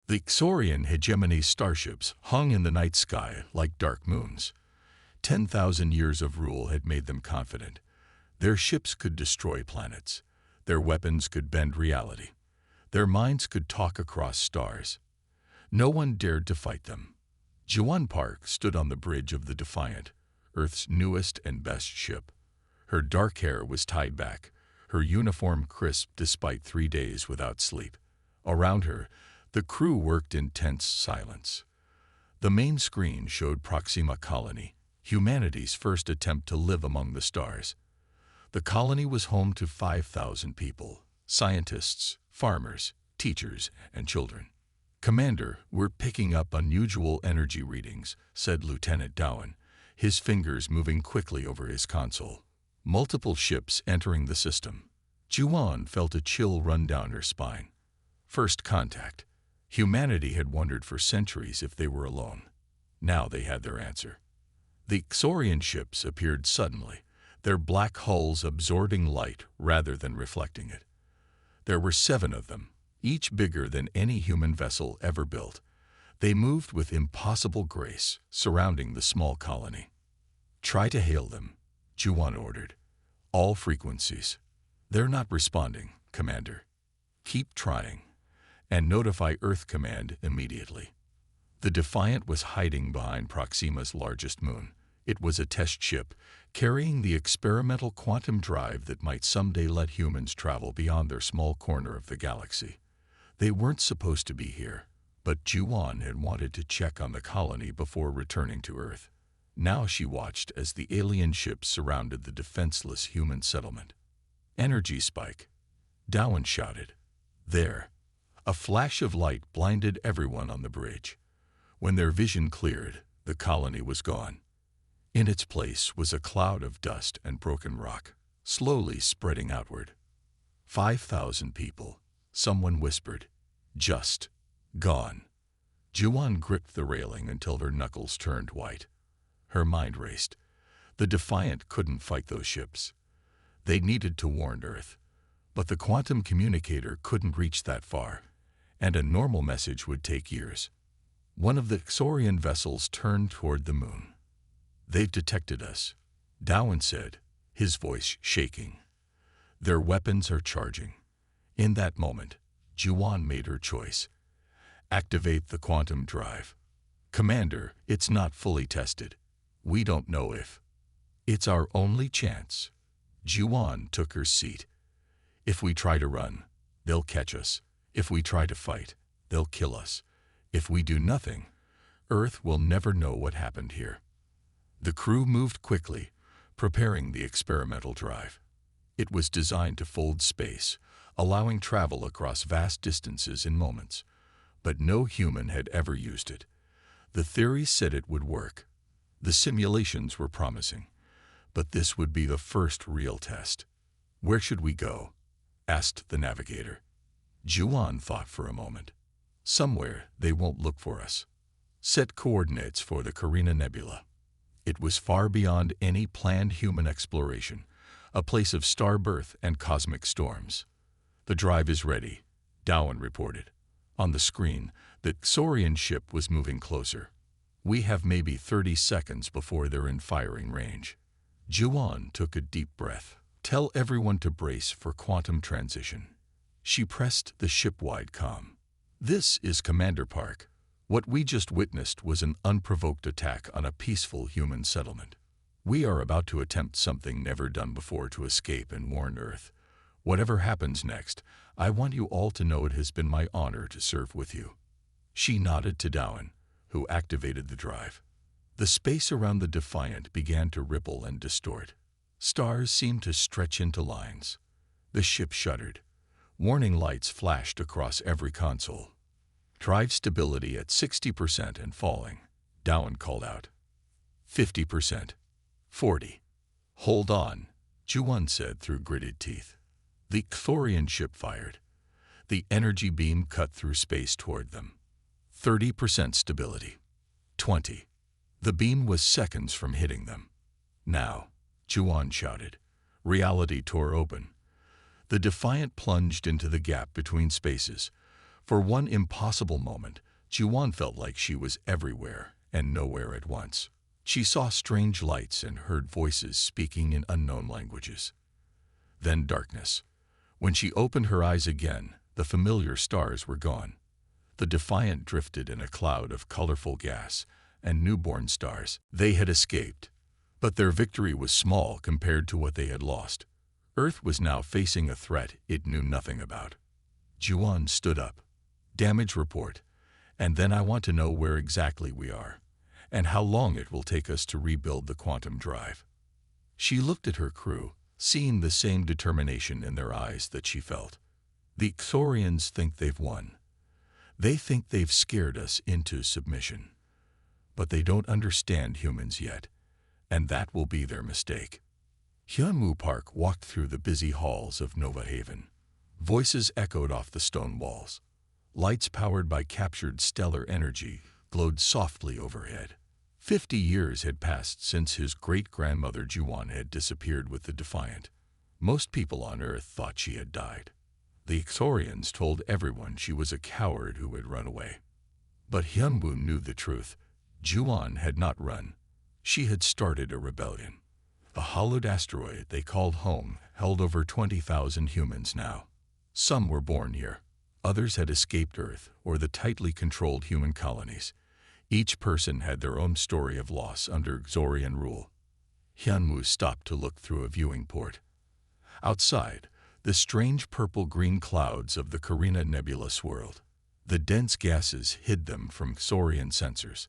The Xorian hegemony starships hung in the night sky like dark moons. 10,000 years of rule had made them confident. Their ships could destroy planets. Their weapons could bend reality. Their minds could talk across stars. No one dared to fight them. Juan Park stood on the bridge of the Defiant, Earth's newest and best ship. Her dark hair was tied back, her uniform crisp despite 3 days without sleep. Around her, the crew worked in tense silence. The main screen showed Proxima Colony, humanity's first attempt to live among the stars. The colony was home to 5,000 people, scientists, farmers, teachers, and children. "Commander, we're picking up unusual energy readings," said Lieutenant Dowen, his fingers moving quickly over his console. Multiple ships entering the system. Juan felt a chill run down her spine. First contact. Humanity had wondered for centuries if they were alone. Now they had their answer. The Xorian ships appeared suddenly, their black hulls absorbing light rather than reflecting it. There were 7 of them, each bigger than any human vessel ever built. They moved with impossible grace, surrounding the small colony. "Try to hail them," Juan ordered. "All frequencies." "They're not responding, Commander." "Keep trying. And notify Earth Command immediately." The Defiant was hiding behind Proxima's largest moon. It was a test ship, carrying the experimental quantum drive that might someday let humans travel beyond their small corner of the galaxy. They weren't supposed to be here, but Juan had wanted to check on the colony before returning to Earth. Now she watched as the alien ships surrounded the defenseless human settlement. "Energy spike," Dowen shouted. "There." A flash of light blinded everyone on the bridge. When their vision cleared, the colony was gone. In its place was a cloud of dust and broken rock, slowly spreading outward. 5,000 people, someone whispered. Just gone. Juan gripped the railing until her knuckles turned white. Her mind raced. The Defiant couldn't fight those ships. They needed to warn Earth. But the quantum communicator couldn't reach that far, and a normal message would take years. One of the Xorian vessels turned toward the moon. "They've detected us," Dowen said, his voice shaking. "Their weapons are charging." In that moment, Juan made her choice. "Activate the quantum drive." "Commander, it's not fully tested. We don't know if." "It's our only chance." Juan took her seat. "If we try to run, they'll catch us. If we try to fight, they'll kill us. If we do nothing, Earth will never know what happened here." The crew moved quickly, preparing the experimental drive. It was designed to fold space, allowing travel across vast distances in moments. But no human had ever used it. The theory said it would work. The simulations were promising. But this would be the first real test. "Where should we go?" asked the navigator. Juan thought for a moment. "Somewhere they won't look for us." Set coordinates for the Carina Nebula. It was far beyond any planned human exploration, a place of star birth and cosmic storms. "The drive is ready," Dowen reported. On the screen, the Xorian ship was moving closer. "We have maybe 30 seconds before they're in firing range." Juan took a deep breath. "Tell everyone to brace for quantum transition." She pressed the ship-wide comm. "This is Commander Park. What we just witnessed was an unprovoked attack on a peaceful human settlement. We are about to attempt something never done before to escape and warn Earth. Whatever happens next, I want you all to know it has been my honor to serve with you." She nodded to Dowen, who activated the drive. The space around the Defiant began to ripple and distort. Stars seemed to stretch into lines. The ship shuddered. Warning lights flashed across every console. "Drive stability at 60% and falling," Dowen called out. 50%. 40. "Hold on," Juan said through gritted teeth. The Xorian ship fired. The energy beam cut through space toward them. 30% stability. 20. The beam was seconds from hitting them. "Now," Juan shouted. Reality tore open. The Defiant plunged into the gap between spaces. For one impossible moment, Juan felt like she was everywhere and nowhere at once. She saw strange lights and heard voices speaking in unknown languages. Then darkness. When she opened her eyes again, the familiar stars were gone. The Defiant drifted in a cloud of colorful gas and newborn stars. They had escaped, but their victory was small compared to what they had lost. Earth was now facing a threat it knew nothing about. Juan stood up. Damage report. And then I want to know where exactly we are, and how long it will take us to rebuild the quantum drive. She looked at her crew, seeing the same determination in their eyes that she felt. The Xorians think they've won. They think they've scared us into submission. But they don't understand humans yet, and that will be their mistake. Hyunwoo Park walked through the busy halls of Nova Haven. Voices echoed off the stone walls. Lights powered by captured stellar energy glowed softly overhead. 50 years had passed since his great-grandmother Juan had disappeared with the Defiant. Most people on Earth thought she had died. The Xorians told everyone she was a coward who had run away. But Hyunwoo knew the truth. Juan had not run. She had started a rebellion. The hollowed asteroid they called home held over 20,000 humans now. Some were born here. Others had escaped Earth or the tightly controlled human colonies. Each person had their own story of loss under Xorian rule. Hyunwoo stopped to look through a viewing port. Outside, the strange purple-green clouds of the Carina Nebula swirled. The dense gases hid them from Xorian sensors.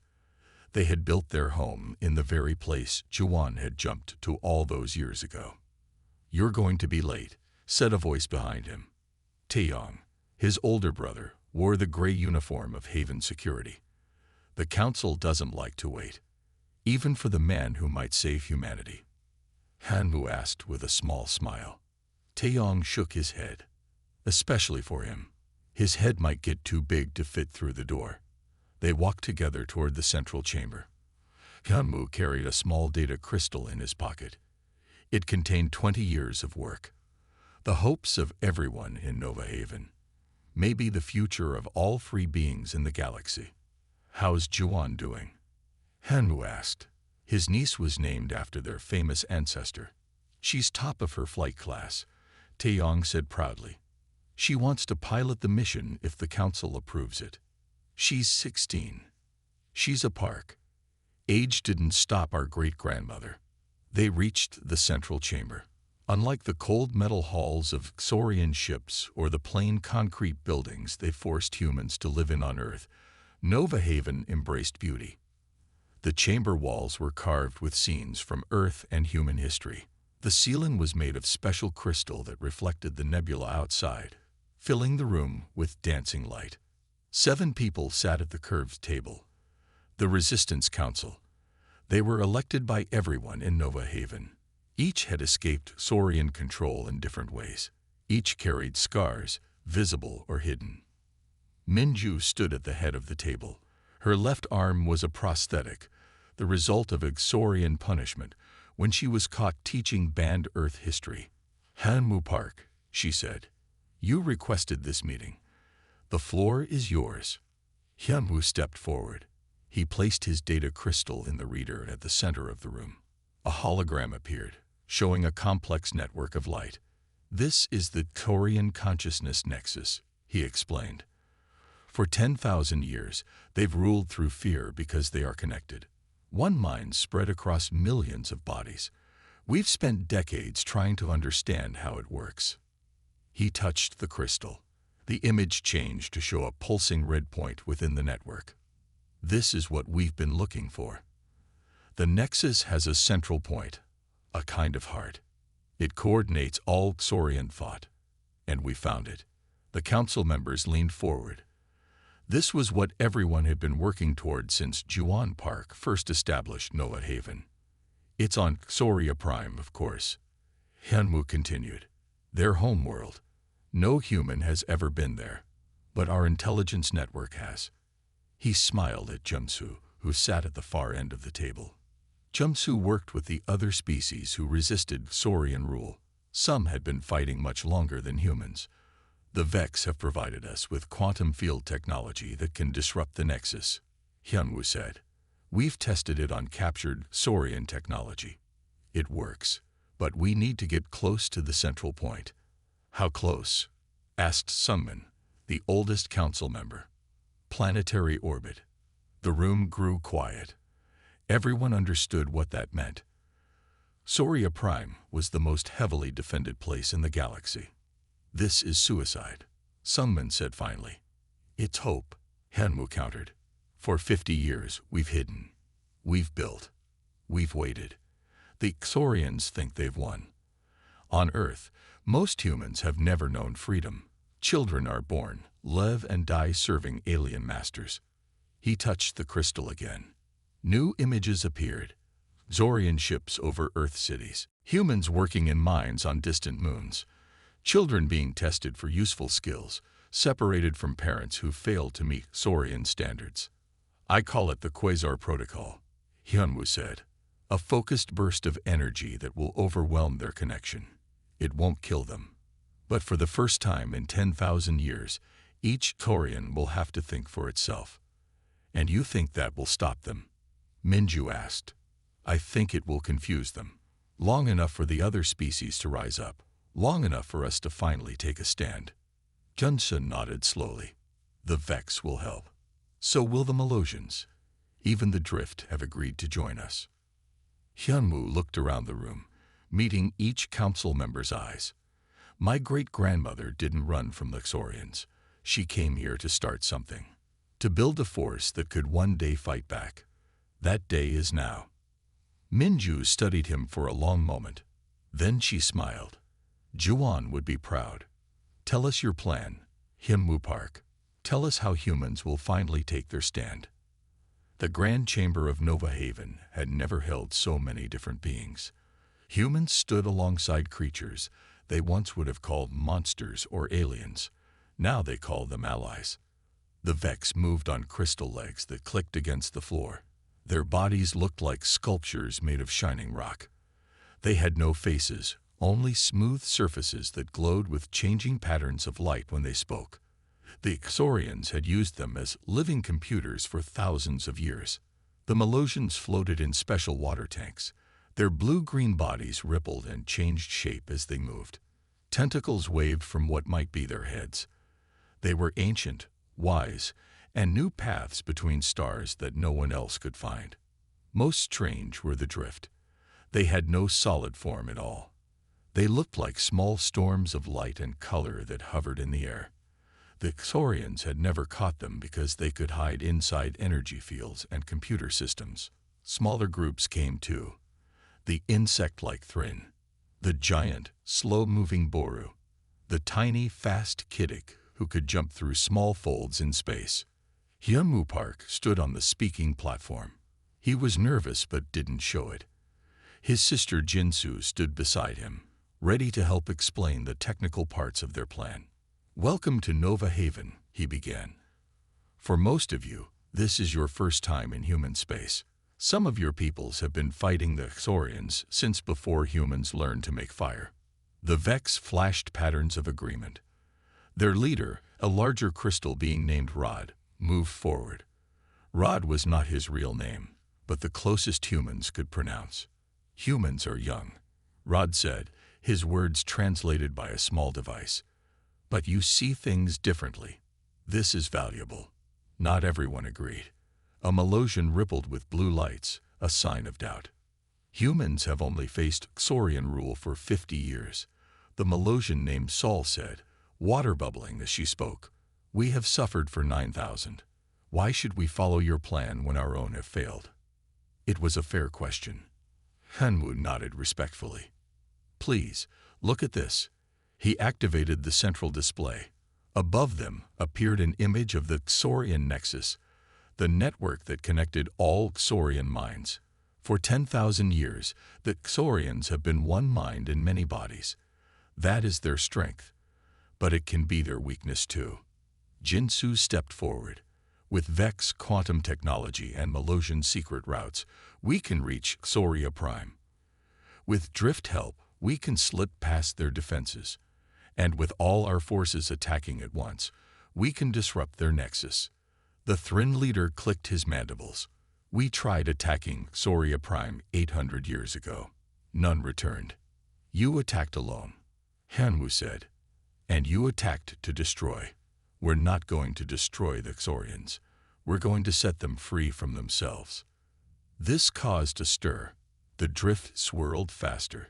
They had built their home in the very place Juan had jumped to all those years ago. "You're going to be late," said a voice behind him. Taeyong, his older brother, wore the gray uniform of Haven Security. The Council doesn't like to wait, even for the man who might save humanity. Hyunwoo asked with a small smile. Taeyong shook his head. Especially for him. His head might get too big to fit through the door. They walked together toward the central chamber. Hyunwoo carried a small data crystal in his pocket. It contained 20 years of work. The hopes of everyone in Nova Haven. Maybe the future of all free beings in the galaxy. "How's Juan doing?" Hyunwoo asked. His niece was named after their famous ancestor. "She's top of her flight class," Taeyong said proudly. "She wants to pilot the mission if the Council approves it. She's 16. She's a Park. Age didn't stop our great-grandmother." They reached the central chamber. Unlike the cold metal halls of Xorian ships or the plain concrete buildings they forced humans to live in on Earth, Nova Haven embraced beauty. The chamber walls were carved with scenes from Earth and human history. The ceiling was made of special crystal that reflected the nebula outside, filling the room with dancing light. 7 people sat at the curved table. The Resistance Council. They were elected by everyone in Nova Haven. Each had escaped Xorian control in different ways. Each carried scars, visible or hidden. Minju stood at the head of the table. Her left arm was a prosthetic, the result of Xorian punishment when she was caught teaching banned Earth history. "Hyunwoo Park," she said, "you requested this meeting. The floor is yours." Hyunwoo stepped forward. He placed his data crystal in the reader at the center of the room. A hologram appeared, showing a complex network of light. "This is the Xorian Consciousness Nexus," he explained. "For 10,000 years, they've ruled through fear because they are connected. One mind spread across millions of bodies. We've spent decades trying to understand how it works." He touched the crystal. The image changed to show a pulsing red point within the network. "This is what we've been looking for. The Nexus has a central point, a kind of heart. It coordinates all Xorian thought. And we found it." The council members leaned forward. This was what everyone had been working toward since Juan Park first established Nova Haven. "It's on Xoria Prime, of course," Hyunwoo continued. "Their home world. No human has ever been there, but our intelligence network has." He smiled at Jumsu, who sat at the far end of the table. Jumsu worked with the other species who resisted Xorian rule. Some had been fighting much longer than humans. The Vex have provided us with quantum field technology that can disrupt the Nexus, Hyunwoo said. We've tested it on captured Saurian technology. It works, but we need to get close to the central point. How close? Asked Sungmin, the oldest council member. Planetary orbit. The room grew quiet. Everyone understood what that meant. Soria Prime was the most heavily defended place in the galaxy. This is suicide, Sungmin said finally. It's hope, Hyunwoo countered. For 50 years, we've hidden. We've built. We've waited. The Xorians think they've won. On Earth, most humans have never known freedom. Children are born, live and die serving alien masters. He touched the crystal again. New images appeared. Zorian ships over Earth cities. Humans working in mines on distant moons. Children being tested for useful skills, separated from parents who failed to meet Saurian standards. I call it the Quasar Protocol, Hyunwoo said. A focused burst of energy that will overwhelm their connection. It won't kill them. But for the first time in 10,000 years, each Saurian will have to think for itself. And you think that will stop them? Minju asked. I think it will confuse them. Long enough for the other species to rise up. Long enough for us to finally take a stand. Junsun nodded slowly. The Vex will help. So will the Melosians. Even the Drift have agreed to join us. Hyunwoo looked around the room, meeting each council member's eyes. My great-grandmother didn't run from the Xorians. She came here to start something. To build a force that could one day fight back. That day is now. Minju studied him for a long moment. Then she smiled. Juan would be proud. Tell us your plan, Hyunwoo Park. Tell us how humans will finally take their stand. The Grand Chamber of Nova Haven had never held so many different beings. Humans stood alongside creatures they once would have called monsters or aliens. Now they called them allies. The Vex moved on crystal legs that clicked against the floor. Their bodies looked like sculptures made of shining rock. They had no faces, only smooth surfaces that glowed with changing patterns of light when they spoke. The Xorians had used them as living computers for thousands of years. The Melosians floated in special water tanks. Their blue-green bodies rippled and changed shape as they moved. Tentacles waved from what might be their heads. They were ancient, wise, and knew paths between stars that no one else could find. Most strange were the Drift. They had no solid form at all. They looked like small storms of light and color that hovered in the air. The Xorians had never caught them because they could hide inside energy fields and computer systems. Smaller groups came too. The insect-like Thrin, the giant, slow-moving Boru, the tiny, fast Kiddick who could jump through small folds in space. Hyunwoo Park stood on the speaking platform. He was nervous but didn't show it. His sister Jinsu stood beside him, ready to help explain the technical parts of their plan. Welcome to Nova Haven, he began. For most of you, this is your first time in human space. Some of your peoples have been fighting the Xorians since before humans learned to make fire. The Vex flashed patterns of agreement. Their leader, a larger crystal being named Rod, moved forward. Rod was not his real name, but the closest humans could pronounce. Humans are young, Rod said, his words translated by a small device. But you see things differently. This is valuable. Not everyone agreed. A Melosian rippled with blue lights, a sign of doubt. Humans have only faced Xorian rule for 50 years. The Melosian named Sol said, water bubbling as she spoke. We have suffered for 9,000. Why should we follow your plan when our own have failed? It was a fair question. Hyunwoo nodded respectfully. Please, look at this. He activated the central display. Above them appeared an image of the Xorian Nexus, the network that connected all Xorian minds. For 10,000 years, the Xorians have been one mind in many bodies. That is their strength, but it can be their weakness too. Jinsu stepped forward. With Vex quantum technology and Melosian secret routes, we can reach Soria Prime. With Drift help, we can slip past their defenses. And with all our forces attacking at once, we can disrupt their nexus. The Thryn leader clicked his mandibles. We tried attacking Xoria Prime 800 years ago. None returned. You attacked alone, Hanwu said. And you attacked to destroy. We're not going to destroy the Xorians. We're going to set them free from themselves. This caused a stir. The drift swirled faster.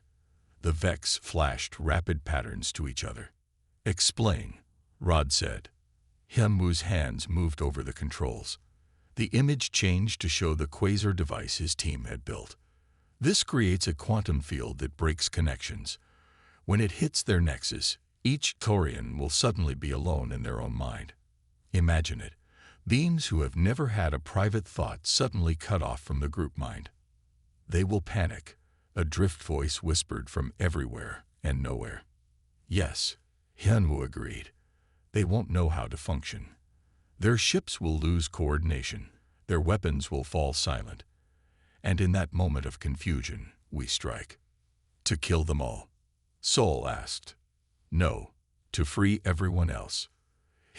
The Vex flashed rapid patterns to each other. Explain, Rod said. Hanwu's hands moved over the controls. The image changed to show the quasar device his team had built. This creates a quantum field that breaks connections. When it hits their nexus, each Xorian will suddenly be alone in their own mind. Imagine it. Beings who have never had a private thought suddenly cut off from the group mind. They will panic, a drift voice whispered from everywhere and nowhere. Yes, Hanwu agreed. They won't know how to function. Their ships will lose coordination. Their weapons will fall silent. And in that moment of confusion, we strike. To kill them all? Sol asked. No, to free everyone else.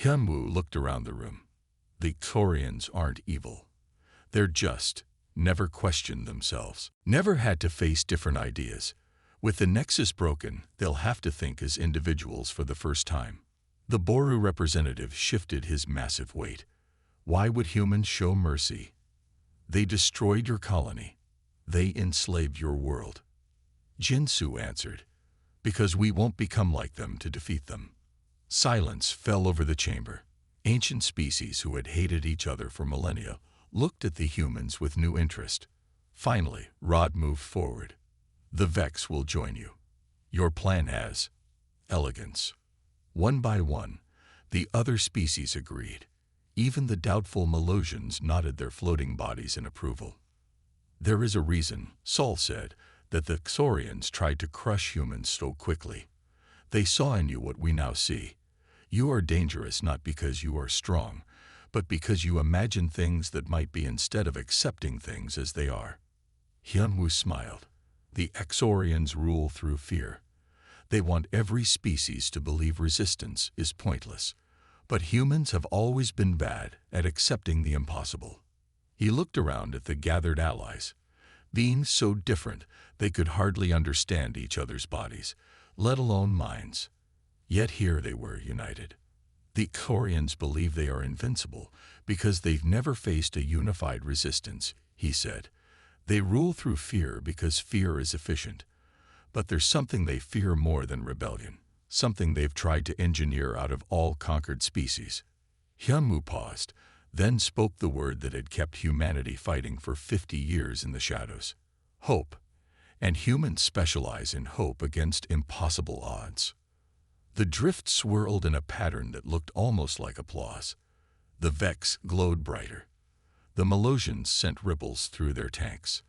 Hanwu looked around the room. The Xorians aren't evil. They're just, never questioned themselves, never had to face different ideas. With the nexus broken, they'll have to think as individuals for the first time. The Boru representative shifted his massive weight. Why would humans show mercy? They destroyed your colony. They enslaved your world. Jinsu answered, because we won't become like them to defeat them. Silence fell over the chamber. Ancient species who had hated each other for millennia looked at the humans with new interest. Finally, Rod moved forward. The Vex will join you. Your plan has elegance. One by one, the other species agreed. Even the doubtful Melosians nodded their floating bodies in approval. There is a reason, Sol said, that the Xorians tried to crush humans so quickly. They saw in you what we now see. You are dangerous not because you are strong, but because you imagine things that might be instead of accepting things as they are. Hyunwoo smiled. The Xorians rule through fear. They want every species to believe resistance is pointless. But humans have always been bad at accepting the impossible. He looked around at the gathered allies. Beings so different they could hardly understand each other's bodies, let alone minds. Yet here they were united. The Xorians believe they are invincible because they've never faced a unified resistance, he said. They rule through fear because fear is efficient. But there's something they fear more than rebellion, something they've tried to engineer out of all conquered species. Hyunwoo paused, then spoke the word that had kept humanity fighting for 50 years in the shadows. Hope. And humans specialize in hope against impossible odds. The drift swirled in a pattern that looked almost like applause. The Vex glowed brighter. The Melosians sent ripples through their tanks.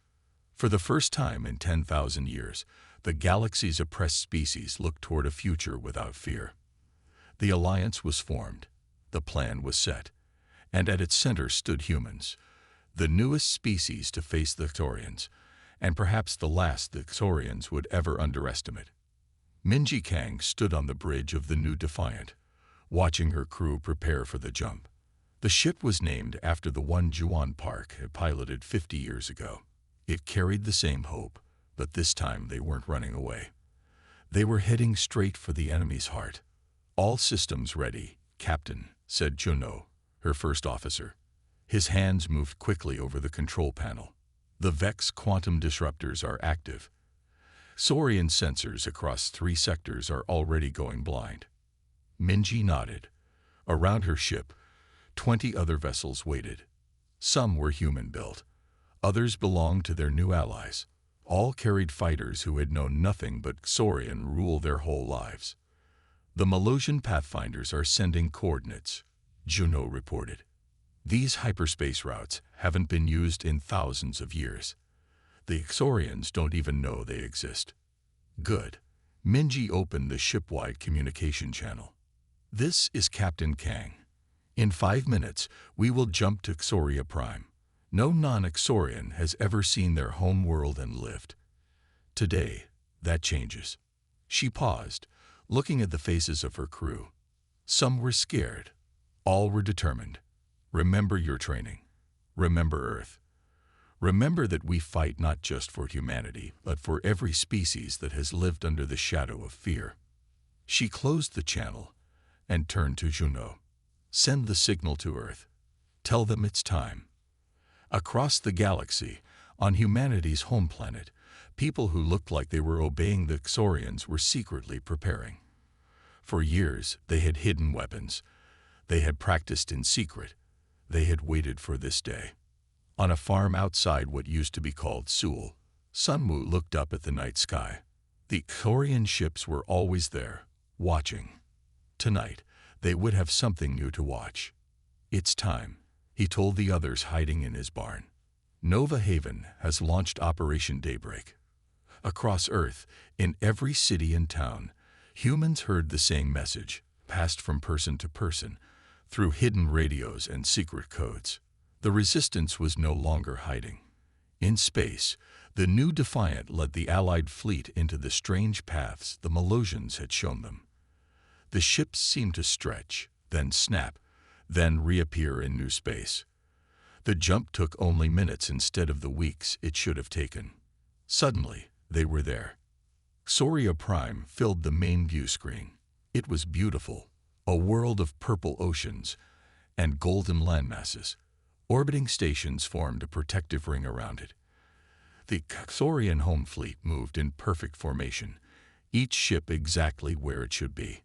For the first time in 10,000 years, the galaxy's oppressed species looked toward a future without fear. The alliance was formed. The plan was set. And at its center stood humans, the newest species to face the Xorians, and perhaps the last the Xorians would ever underestimate. Minji Kang stood on the bridge of the new Defiant, watching her crew prepare for the jump. The ship was named after the one Juan Park had piloted 50 years ago. It carried the same hope, but this time they weren't running away. They were heading straight for the enemy's heart. All systems ready, Captain, said Juno, her first officer. His hands moved quickly over the control panel. The Vex quantum disruptors are active. Saurian sensors across 3 sectors are already going blind. Minji nodded. Around her ship, 20 other vessels waited. Some were human-built. Others belonged to their new allies. All carried fighters who had known nothing but Xorian rule their whole lives. The Melosian Pathfinders are sending coordinates, Juno reported. These hyperspace routes haven't been used in thousands of years. The Xorians don't even know they exist. Good. Minji opened the ship-wide communication channel. This is Captain Kang. In 5 minutes, we will jump to Xoria Prime. No non-Xorian has ever seen their home world and lived. Today, that changes. She paused, looking at the faces of her crew. Some were scared. All were determined. Remember your training. Remember Earth. Remember that we fight not just for humanity, but for every species that has lived under the shadow of fear. She closed the channel and turned to Junho. Send the signal to Earth. Tell them it's time. Across the galaxy, on humanity's home planet, people who looked like they were obeying the Xorians were secretly preparing. For years, they had hidden weapons. They had practiced in secret. They had waited for this day. On a farm outside what used to be called Seoul, Sunwoo looked up at the night sky. The Xorian ships were always there, watching. Tonight, they would have something new to watch. It's time, he told the others hiding in his barn. Nova Haven has launched Operation Daybreak. Across Earth, in every city and town, humans heard the same message, passed from person to person, through hidden radios and secret codes. The resistance was no longer hiding. In space, the new Defiant led the Allied fleet into the strange paths the Malosians had shown them. The ships seemed to stretch, then snap, then reappear in new space. The jump took only minutes instead of the weeks it should have taken. Suddenly, they were there. Xoria Prime filled the main view screen. It was beautiful, a world of purple oceans and golden landmasses. Orbiting stations formed a protective ring around it. The Xorian home fleet moved in perfect formation, each ship exactly where it should be.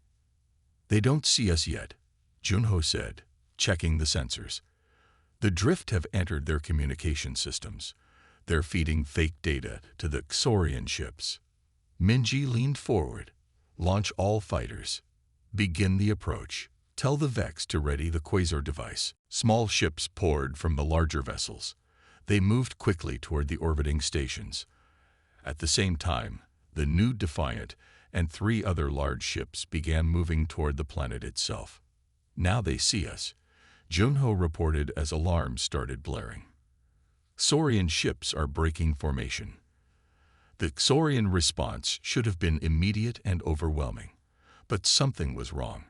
They don't see us yet, Junho said, checking the sensors. The drift have entered their communication systems. They're feeding fake data to the Xorian ships. Minji leaned forward. Launch all fighters. Begin the approach. Tell the Vex to ready the quasar device. Small ships poured from the larger vessels. They moved quickly toward the orbiting stations. At the same time, the new Defiant and 3 other large ships began moving toward the planet itself. Now they see us, Junho reported as alarms started blaring. Xorian ships are breaking formation. The Xorian response should have been immediate and overwhelming, but something was wrong.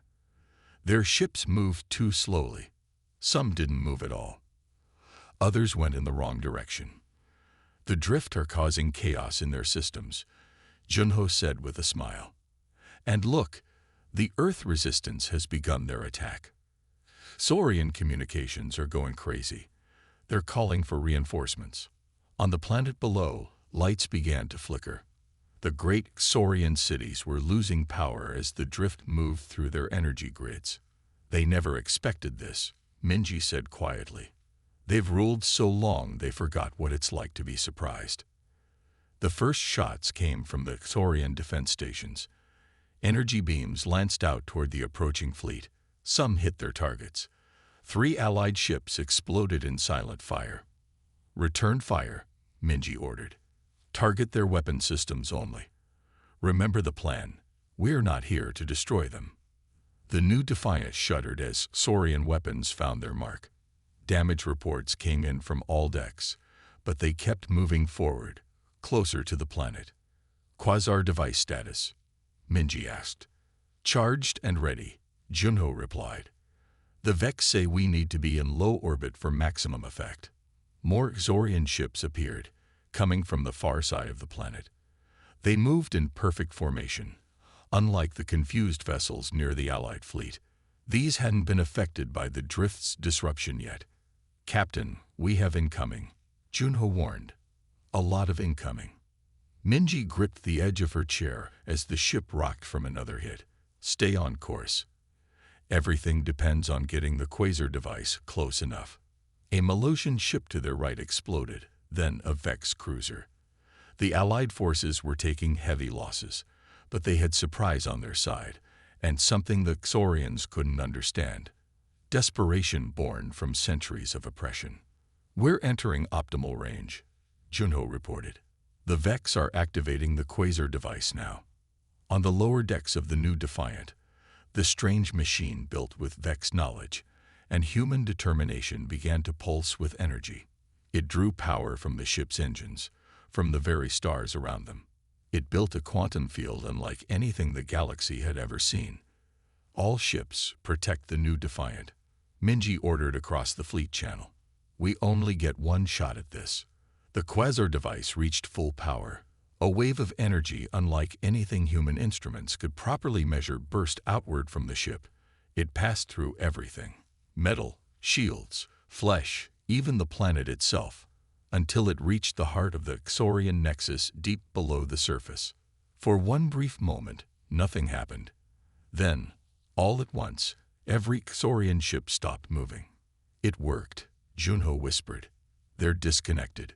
Their ships moved too slowly. Some didn't move at all. Others went in the wrong direction. The drift are causing chaos in their systems, Junho said with a smile. And look, the Earth resistance has begun their attack. Xorian communications are going crazy. They're calling for reinforcements. On the planet below, lights began to flicker. The great Xorian cities were losing power as the drift moved through their energy grids. They never expected this, Minji said quietly. They've ruled so long they forgot what it's like to be surprised. The first shots came from the Xorian defense stations. Energy beams lanced out toward the approaching fleet. Some hit their targets. 3 Allied ships exploded in silent fire. Return fire, Minji ordered. Target their weapon systems only. Remember the plan. We're not here to destroy them. The new Defiant shuddered as Xorian weapons found their mark. Damage reports came in from all decks, but they kept moving forward, closer to the planet. Quasar device status, Minji asked. Charged and ready, Junho replied. The Vex say we need to be in low orbit for maximum effect. More Xorian ships appeared, coming from the far side of the planet. They moved in perfect formation. Unlike the confused vessels near the Allied fleet, these hadn't been affected by the drift's disruption yet. Captain, we have incoming, Junho warned. A lot of incoming. Minji gripped the edge of her chair as the ship rocked from another hit. Stay on course. Everything depends on getting the quasar device close enough. A Malosian ship to their right exploded, then a Vex cruiser. The Allied forces were taking heavy losses, but they had surprise on their side, and something the Xorians couldn't understand. Desperation born from centuries of oppression. We're entering optimal range, Junho reported. The Vex are activating the quasar device now. On the lower decks of the new Defiant, the strange machine built with Vex knowledge and human determination began to pulse with energy. It drew power from the ship's engines, from the very stars around them. It built a quantum field unlike anything the galaxy had ever seen. All ships protect the new Defiant, Minji ordered across the fleet channel. We only get one shot at this. The quasar device reached full power. A wave of energy unlike anything human instruments could properly measure burst outward from the ship. It passed through everything. Metal, shields, flesh, even the planet itself, until it reached the heart of the Xorian nexus deep below the surface. For one brief moment, nothing happened. Then, all at once, every Xorian ship stopped moving. It worked, Junho whispered. They're disconnected.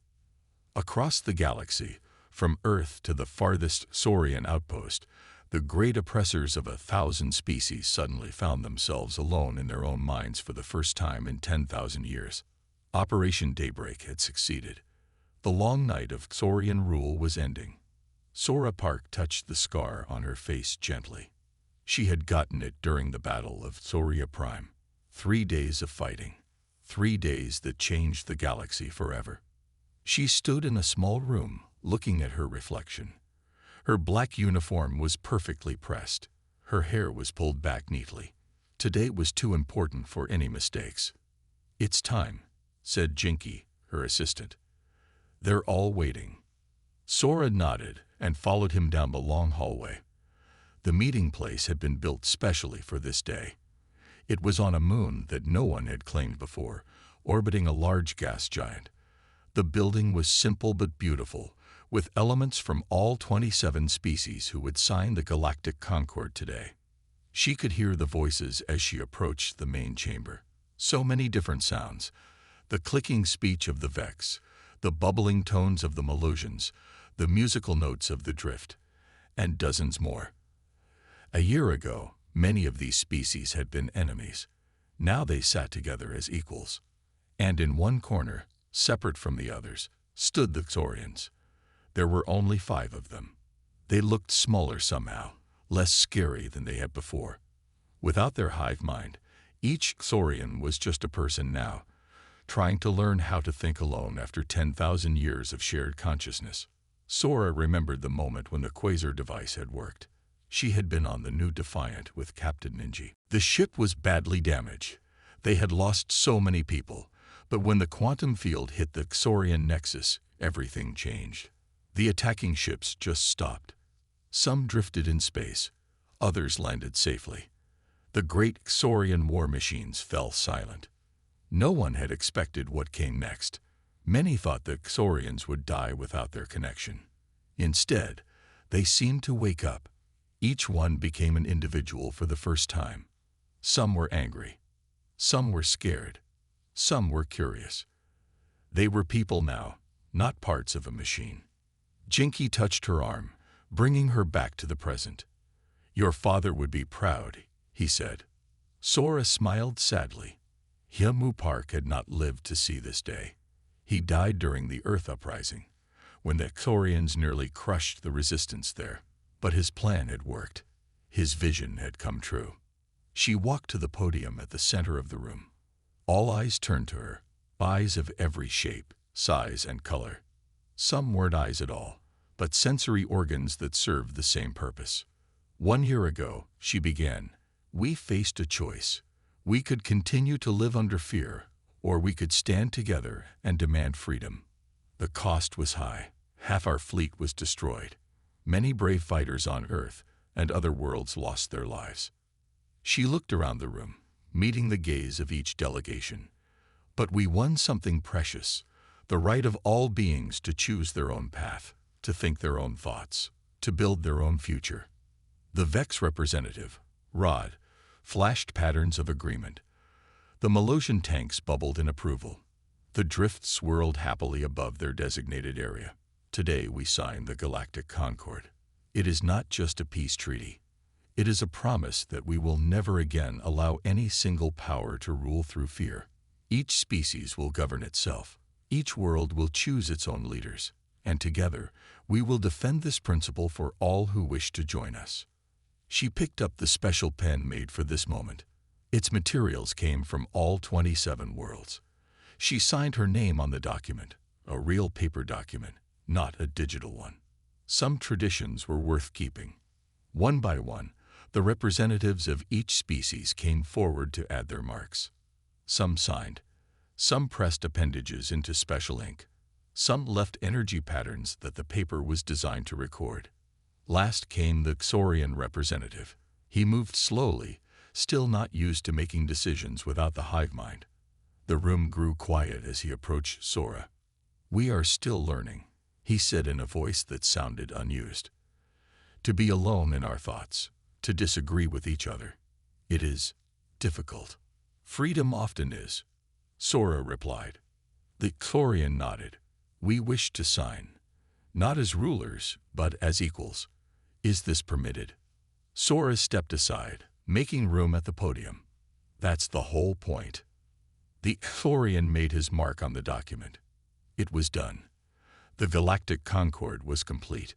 Across the galaxy, from Earth to the farthest Xorian outpost, the great oppressors of 1,000 species suddenly found themselves alone in their own minds for the first time in 10,000 years. Operation Daybreak had succeeded. The long night of Xorian rule was ending. Sora Park touched the scar on her face gently. She had gotten it during the Battle of Xoria Prime. 3 days of fighting. 3 days that changed the galaxy forever. She stood in a small room, looking at her reflection. Her black uniform was perfectly pressed. Her hair was pulled back neatly. Today was too important for any mistakes. "It's time," said Jinky, her assistant. "They're all waiting." Sora nodded and followed him down the long hallway. The meeting place had been built specially for this day. It was on a moon that no one had claimed before, orbiting a large gas giant. The building was simple but beautiful, with elements from all 27 species who would sign the Galactic Concord today. She could hear the voices as she approached the main chamber. So many different sounds. The clicking speech of the Vex, the bubbling tones of the Melusians, the musical notes of the Drift, and dozens more. A year ago, many of these species had been enemies. Now they sat together as equals. And in one corner, separate from the others, stood the Xorians. There were only 5 of them. They looked smaller somehow, less scary than they had before. Without their hive mind, each Xorian was just a person now, trying to learn how to think alone after 10,000 years of shared consciousness. Sora remembered the moment when the quasar device had worked. She had been on the new Defiant with Captain Minji. The ship was badly damaged. They had lost so many people, but when the quantum field hit the Xorian nexus, everything changed. The attacking ships just stopped. Some drifted in space, others landed safely. The great Xorian war machines fell silent. No one had expected what came next. Many thought the Xorians would die without their connection. Instead, they seemed to wake up. Each one became an individual for the first time. Some were angry. Some were scared. Some were curious. They were people now, not parts of a machine. Jinky touched her arm, bringing her back to the present. "Your father would be proud," he said. Sora smiled sadly. Hyamu Park had not lived to see this day. He died during the Earth Uprising, when the Xorians nearly crushed the resistance there. But his plan had worked. His vision had come true. She walked to the podium at the center of the room. All eyes turned to her, eyes of every shape, size, and color. Some weren't eyes at all, but sensory organs that served the same purpose. 1 year ago, she began, we faced a choice. We could continue to live under fear, or we could stand together and demand freedom. The cost was high. Half our fleet was destroyed. Many brave fighters on Earth and other worlds lost their lives. She looked around the room, meeting the gaze of each delegation. But we won something precious, the right of all beings to choose their own path, to think their own thoughts, to build their own future. The Vex representative, Rod, flashed patterns of agreement. The Melusian tanks bubbled in approval. The Drift swirled happily above their designated area. Today we signed the Galactic Concord. It is not just a peace treaty. It is a promise that we will never again allow any single power to rule through fear. Each species will govern itself. Each world will choose its own leaders. And together, we will defend this principle for all who wish to join us. She picked up the special pen made for this moment. Its materials came from all 27 worlds. She signed her name on the document, a real paper document, not a digital one. Some traditions were worth keeping. One by one, the representatives of each species came forward to add their marks. Some signed. Some pressed appendages into special ink. Some left energy patterns that the paper was designed to record. Last came the Xorian representative. He moved slowly, still not used to making decisions without the hive mind. The room grew quiet as he approached Sora. "We are still learning," he said in a voice that sounded unused. "To be alone in our thoughts, to disagree with each other. It is difficult. Freedom often is," Sora replied. The Xorian nodded. "We wish to sign, not as rulers, but as equals. Is this permitted?" Sora stepped aside, making room at the podium. "That's the whole point." The Xorian made his mark on the document. It was done. The Galactic Concord was complete.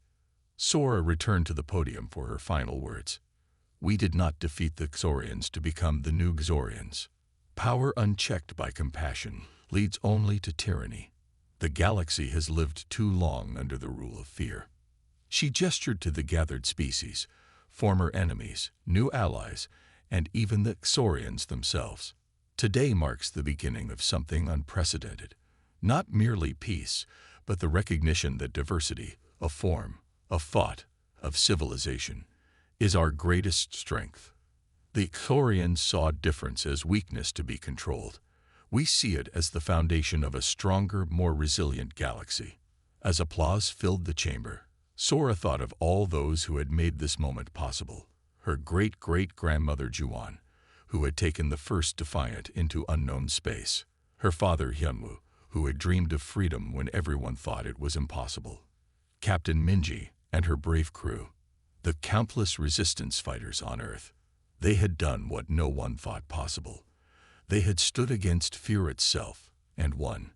Sora returned to the podium for her final words. "We did not defeat the Xorians to become the new Xorians. Power unchecked by compassion leads only to tyranny. The galaxy has lived too long under the rule of fear." She gestured to the gathered species, former enemies, new allies, and even the Xorians themselves. Today marks the beginning of something unprecedented. Not merely peace, but the recognition that diversity, of form, of thought, of civilization, is our greatest strength. The Xorians saw difference as weakness to be controlled. We see it as the foundation of a stronger, more resilient galaxy. As applause filled the chamber, Sora thought of all those who had made this moment possible. Her great-great-grandmother Juan, who had taken the first Defiant into unknown space. Her father Hyunwoo, who had dreamed of freedom when everyone thought it was impossible. Captain Minji and her brave crew. The countless resistance fighters on Earth. They had done what no one thought possible. They had stood against fear itself and won.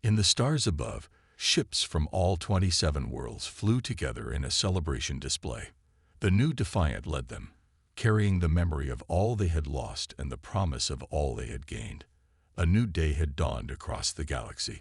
In the stars above, ships from all 27 worlds flew together in a celebration display. The new Defiant led them, carrying the memory of all they had lost and the promise of all they had gained. A new day had dawned across the galaxy.